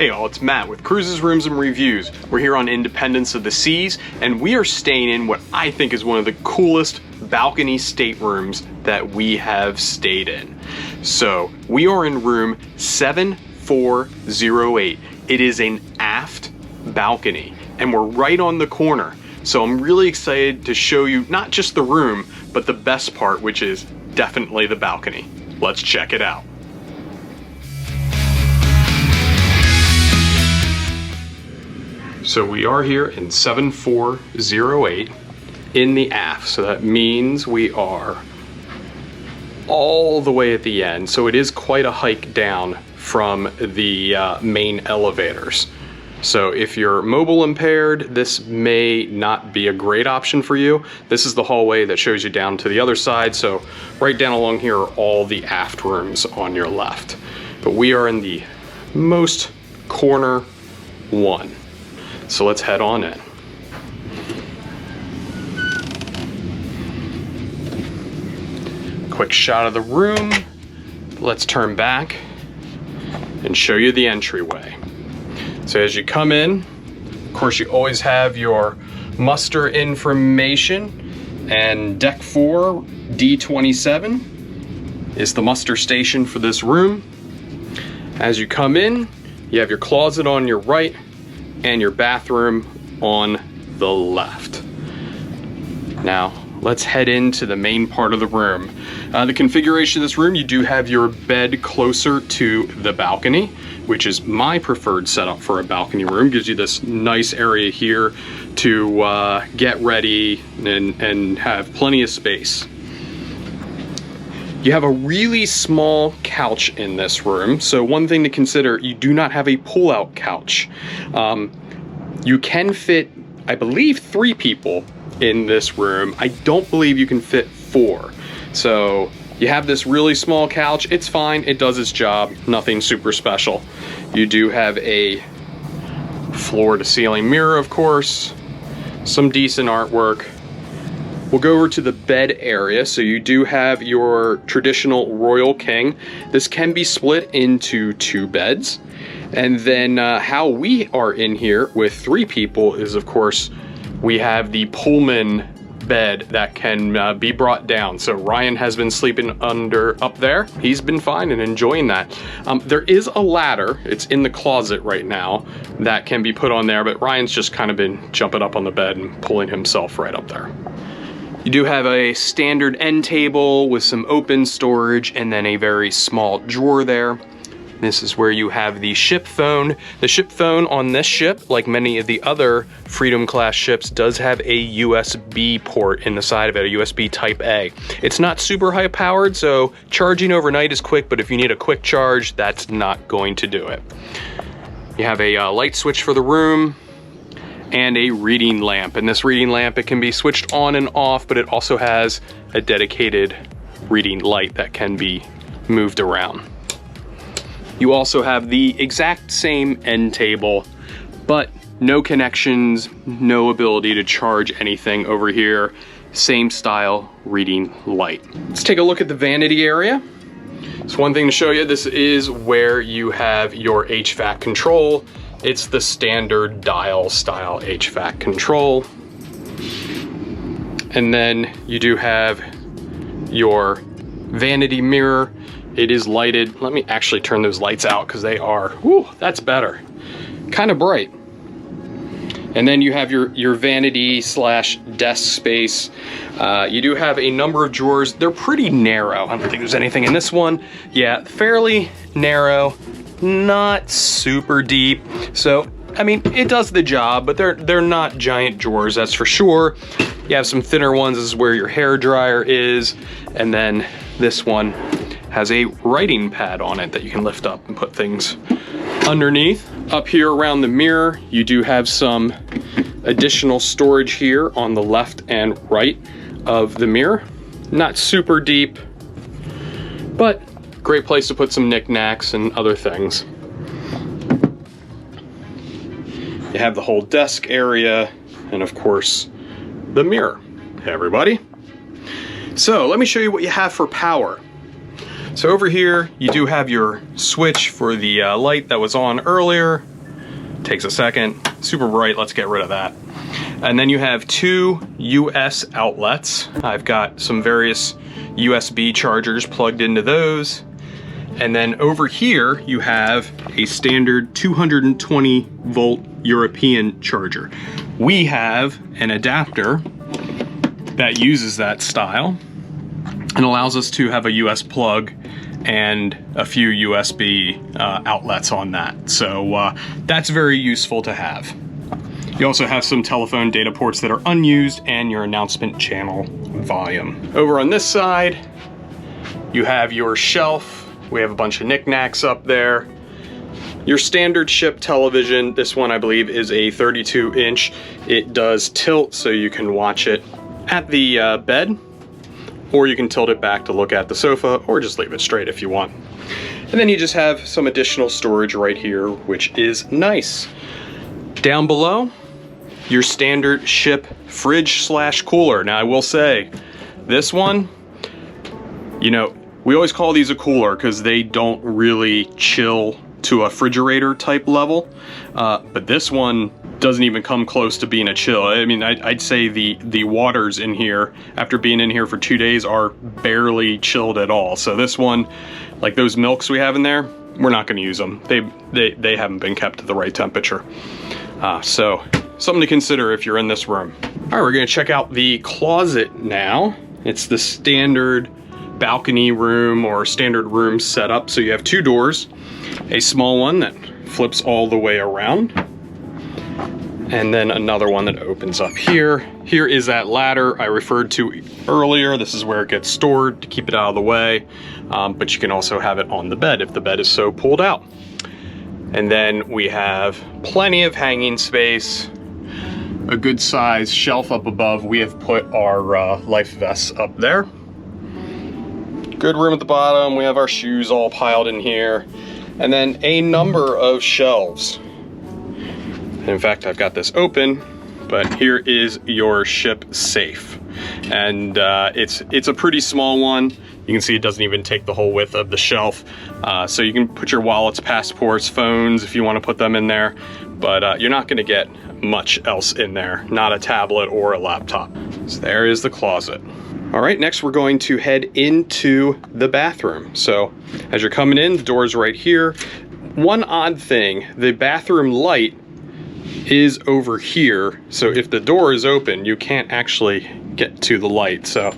Hey all, it's Matt with Cruises, Rooms, and Reviews. We're here on Independence of the Seas, and we are staying in what I think is one of the coolest balcony staterooms that we have stayed in. So, we are in room 7408. It is an aft balcony, and we're right on the corner. So I'm really excited to show you not just the room, but the best part, which is definitely the balcony. Let's check it out. So we are here in 7408 in the aft. So that means we are all the way at the end. So it is quite a hike down from the main elevators. So if you're mobile impaired, this may not be a great option for you. This is the hallway that shows you down to the other side. So right down along here are all the aft rooms on your left. But we are in the most corner one. So let's head on in. Quick shot of the room. Let's turn back and show you the entryway. So as you come in, of course you always have your muster information, and deck 4, D27 is the muster station for this room. As you come in, you have your closet on your right and your bathroom on the left. Now, let's head into the main part of the room. The configuration of this room, you do have your bed closer to the balcony, which is my preferred setup for a balcony room. Gives you this nice area here to get ready and have plenty of space. You have a really small couch in this room. So one thing to consider, you do not have a pull-out couch. You can fit, I believe, 3 people in this room. I don't believe you can fit 4. So you have this really small couch. It's fine, it does its job, nothing super special. You do have a floor to ceiling mirror, of course, some decent artwork. We'll go over to the bed area. So you do have your traditional Royal King. This can be split into 2 beds. And then how we are in here with 3 people is, of course, we have the Pullman bed that can be brought down. So Ryan has been sleeping up there. He's been fine and enjoying that. There is a ladder, it's in the closet right now, that can be put on there, but Ryan's just kind of been jumping up on the bed and pulling himself right up there. You do have a standard end table with some open storage and then a very small drawer there. This is where you have the ship phone. The ship phone on this ship, like many of the other Freedom class ships, does have a USB port in the side of it, a USB type A. It's not super high powered, so charging overnight is quick, but if you need a quick charge, that's not going to do it. You have a light switch for the room and a reading lamp. And this reading lamp, it can be switched on and off, but it also has a dedicated reading light that can be moved around. You also have the exact same end table, but no connections, no ability to charge anything over here. Same style reading light. Let's take a look at the vanity area. So one thing to show you, this is where you have your HVAC control. It's the standard dial style HVAC control. And then you do have your vanity mirror. It is lighted. Let me actually turn those lights out because they are, whoo, that's better. Kind of bright. And then you have your vanity slash desk space. You do have a number of drawers. They're pretty narrow. I don't think there's anything in this one. Yeah, fairly narrow, not super deep. So, I mean, it does the job, but they're not giant drawers, that's for sure. You have some thinner ones. This is where your hair dryer is. And then this one has a writing pad on it that you can lift up and put things underneath. Up here around the mirror, you do have some additional storage here on the left and right of the mirror. Not super deep, but great place to put some knickknacks and other things. You have the whole desk area and of course the mirror. Hey everybody. So let me show you what you have for power. So over here, you do have your switch for the light that was on earlier. Takes a second, super bright, let's get rid of that. And then you have 2 US outlets. I've got some various USB chargers plugged into those. And then over here, you have a standard 220 volt European charger. We have an adapter that uses that style and allows us to have a US plug and a few USB outlets on that. So that's very useful to have. You also have some telephone data ports that are unused and your announcement channel volume. Over on this side, you have your shelf. We have a bunch of knickknacks up there. Your standard ship television, this one I believe is a 32 inch. It does tilt so you can watch it at the bed, or you can tilt it back to look at the sofa, or just leave it straight if you want. And then you just have some additional storage right here, which is nice. Down below, your standard ship fridge / cooler. Now I will say, this one, you know, we always call these a cooler because they don't really chill to a refrigerator type level, but this one doesn't even come close to being a chill. I mean, I'd say the waters in here, after being in here for 2 days, are barely chilled at all. So this one, like those milks we have in there, we're not going to use them. They haven't been kept at the right temperature. So something to consider if you're in this room. All right, we're going to check out the closet now. It's the standard balcony room or standard room setup. So you have 2 doors, a small one that flips all the way around, and then another one that opens up here. Here is that ladder I referred to earlier. This is where it gets stored to keep it out of the way, but you can also have it on the bed if the bed is so pulled out. And then we have plenty of hanging space, a good size shelf up above. We have put our life vests up there. Good room at the bottom. We have our shoes all piled in here. And then a number of shelves. In fact, I've got this open, but here is your ship safe. And it's a pretty small one. You can see it doesn't even take the whole width of the shelf. So you can put your wallets, passports, phones if you want to put them in there, but you're not gonna get much else in there, not a tablet or a laptop. So there is the closet. All right, next we're going to head into the bathroom. So as you're coming in, the door's right here. One odd thing, the bathroom light is over here. So if the door is open, you can't actually get to the light. So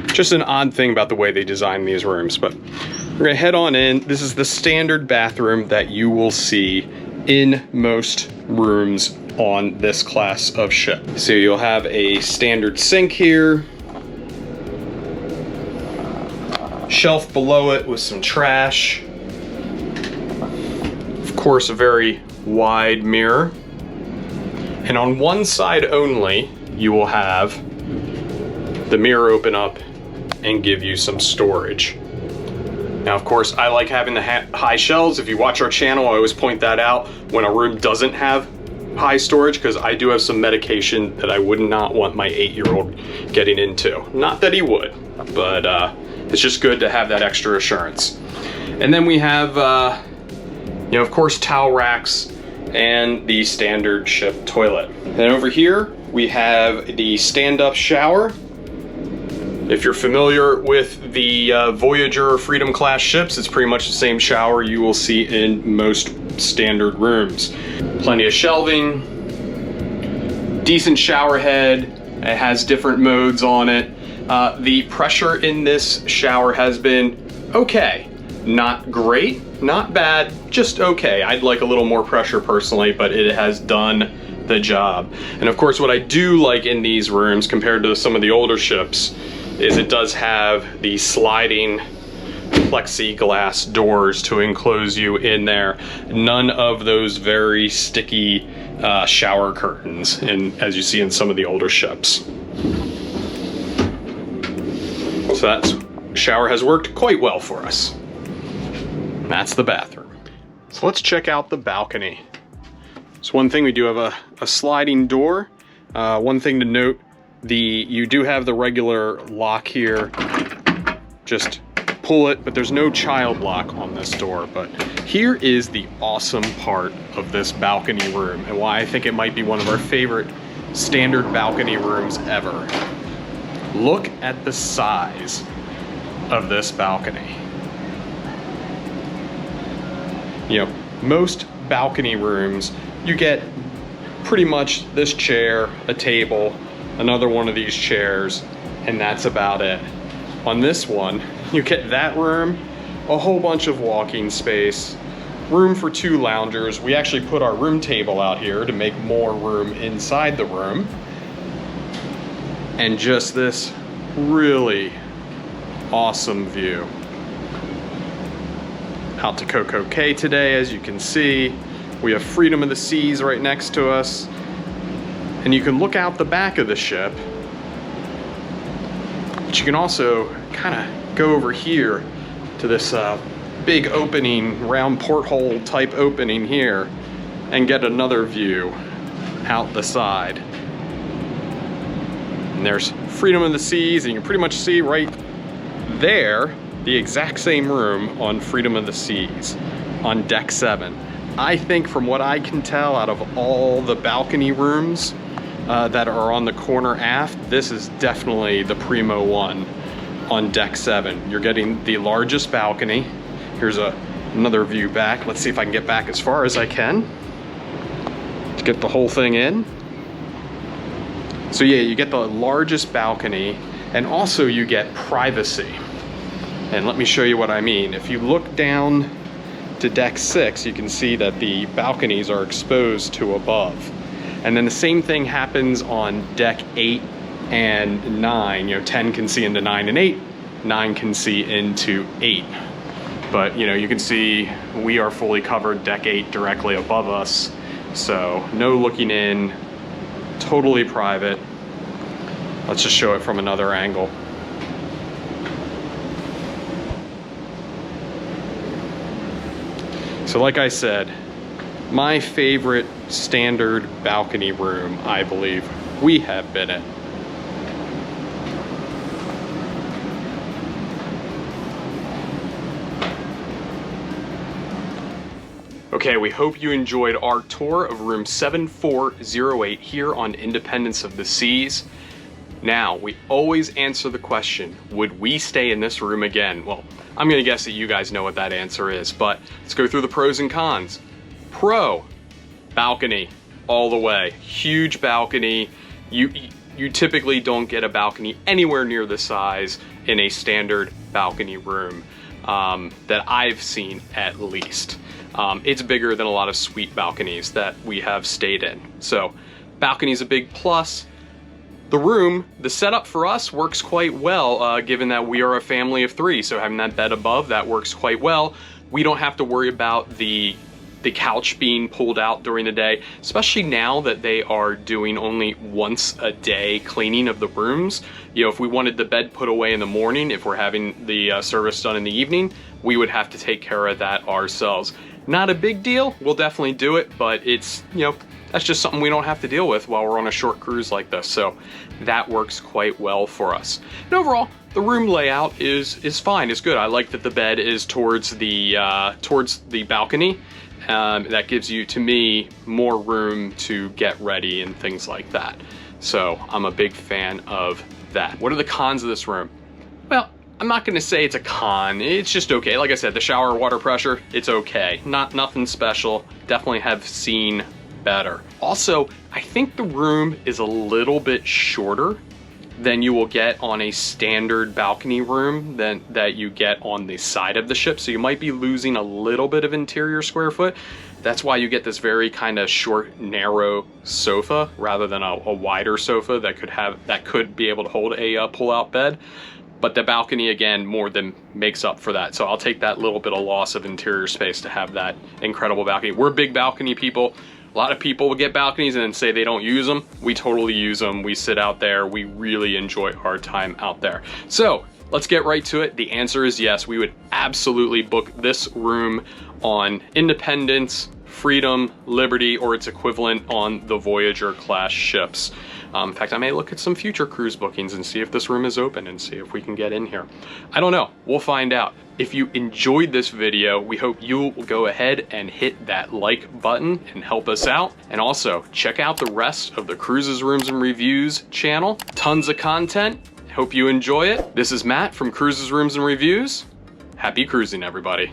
just an odd thing about the way they design these rooms, but we're gonna head on in. This is the standard bathroom that you will see in most rooms on this class of ship. So you'll have a standard sink here, shelf below it with some trash, of course a very wide mirror, and on one side only you will have the mirror open up and give you some storage. Now of course I like having the high shelves. If you watch our channel, I always point that out when a room doesn't have high storage, because I do have some medication that I would not want my 8-year-old getting into. Not that he would, but it's just good to have that extra assurance. And then we have, you know, of course, towel racks and the standard ship toilet. And over here, we have the stand-up shower. If you're familiar with the Voyager or Freedom class ships, it's pretty much the same shower you will see in most standard rooms. Plenty of shelving, decent shower head. It has different modes on it. The pressure in this shower has been okay. Not great, not bad, just okay. I'd like a little more pressure personally, but it has done the job. And of course, what I do like in these rooms compared to some of the older ships is it does have the sliding plexiglass doors to enclose you in there. None of those very sticky shower curtains, as you see in some of the older ships. So that shower has worked quite well for us. That's the bathroom. So let's check out the balcony. So one thing, we do have a sliding door. One thing to note, you do have the regular lock here. Just pull it, but there's no child lock on this door. But here is the awesome part of this balcony room and why I think it might be one of our favorite standard balcony rooms ever. Look at the size of this balcony. You know, most balcony rooms, you get pretty much this chair, a table, another one of these chairs, and that's about it. On this one, you get that room, a whole bunch of walking space, room for 2 loungers. We actually put our room table out here to make more room inside the room. And just this really awesome view. Out to Coco Cay today, as you can see. We have Freedom of the Seas right next to us. And you can look out the back of the ship. But you can also kind of go over here to this big opening, round porthole type opening here, and get another view out the side. And there's Freedom of the Seas, and you can pretty much see right there the exact same room on Freedom of the Seas on deck 7. I think from what I can tell out of all the balcony rooms that are on the corner aft, this is definitely the primo one on deck 7. You're getting the largest balcony. Here's another view back. Let's see if I can get back as far as I can to get the whole thing in. So yeah, you get the largest balcony, and also you get privacy. And let me show you what I mean. If you look down to deck 6, you can see that the balconies are exposed to above. And then the same thing happens on deck 8 and 9. You know, 10 can see into 9 and 8, 9 can see into 8. But you know, you can see we are fully covered, deck 8 directly above us. So no looking in, totally private. Let's just show it from another angle. So like I said, my favorite standard balcony room, I believe, we have been in. Okay, we hope you enjoyed our tour of room 7408 here on Independence of the Seas. Now, we always answer the question, would we stay in this room again? Well, I'm gonna guess that you guys know what that answer is, but let's go through the pros and cons. Pro, balcony, all the way. Huge balcony. You typically don't get a balcony anywhere near the size in a standard balcony room that I've seen, at least. It's bigger than a lot of suite balconies that we have stayed in. So, balcony's a big plus. The room, the setup for us works quite well, given that we are a family of 3, so having that bed above, that works quite well. We don't have to worry about the couch being pulled out during the day, especially now that they are doing only once a day cleaning of the rooms. You know, if we wanted the bed put away in the morning, if we're having the service done in the evening, we would have to take care of that ourselves. Not a big deal, we'll definitely do it, but it's, you know, that's just something we don't have to deal with while we're on a short cruise like this, so that works quite well for us. And overall, the room layout is fine, it's good. I like that the bed is towards the balcony. That gives you, to me, more room to get ready and things like that. So I'm a big fan of that. What are the cons of this room? Well, I'm not gonna say it's a con, it's just okay. Like I said, the shower water pressure, it's okay. Nothing special, definitely have seen better. Also, I think the room is a little bit shorter than you will get on a standard balcony room that you get on the side of the ship. So you might be losing a little bit of interior square foot. That's why you get this very kind of short, narrow sofa rather than a wider sofa that could be able to hold a pull-out bed. But the balcony, again, more than makes up for that. So I'll take that little bit of loss of interior space to have that incredible balcony. We're big balcony people. A lot of people will get balconies and then say they don't use them. We totally use them. We sit out there. We really enjoy our time out there. So let's get right to it. The answer is yes. We would absolutely book this room on Independence, Freedom, Liberty, or its equivalent on the Voyager class ships. In fact, I may look at some future cruise bookings and see if this room is open and see if we can get in here. I don't know. We'll find out. If you enjoyed this video, we hope you will go ahead and hit that like button and help us out. And also check out the rest of the Cruises, Rooms, and Reviews channel. Tons of content. Hope you enjoy it. This is Matt from Cruises, Rooms, and Reviews. Happy cruising, everybody.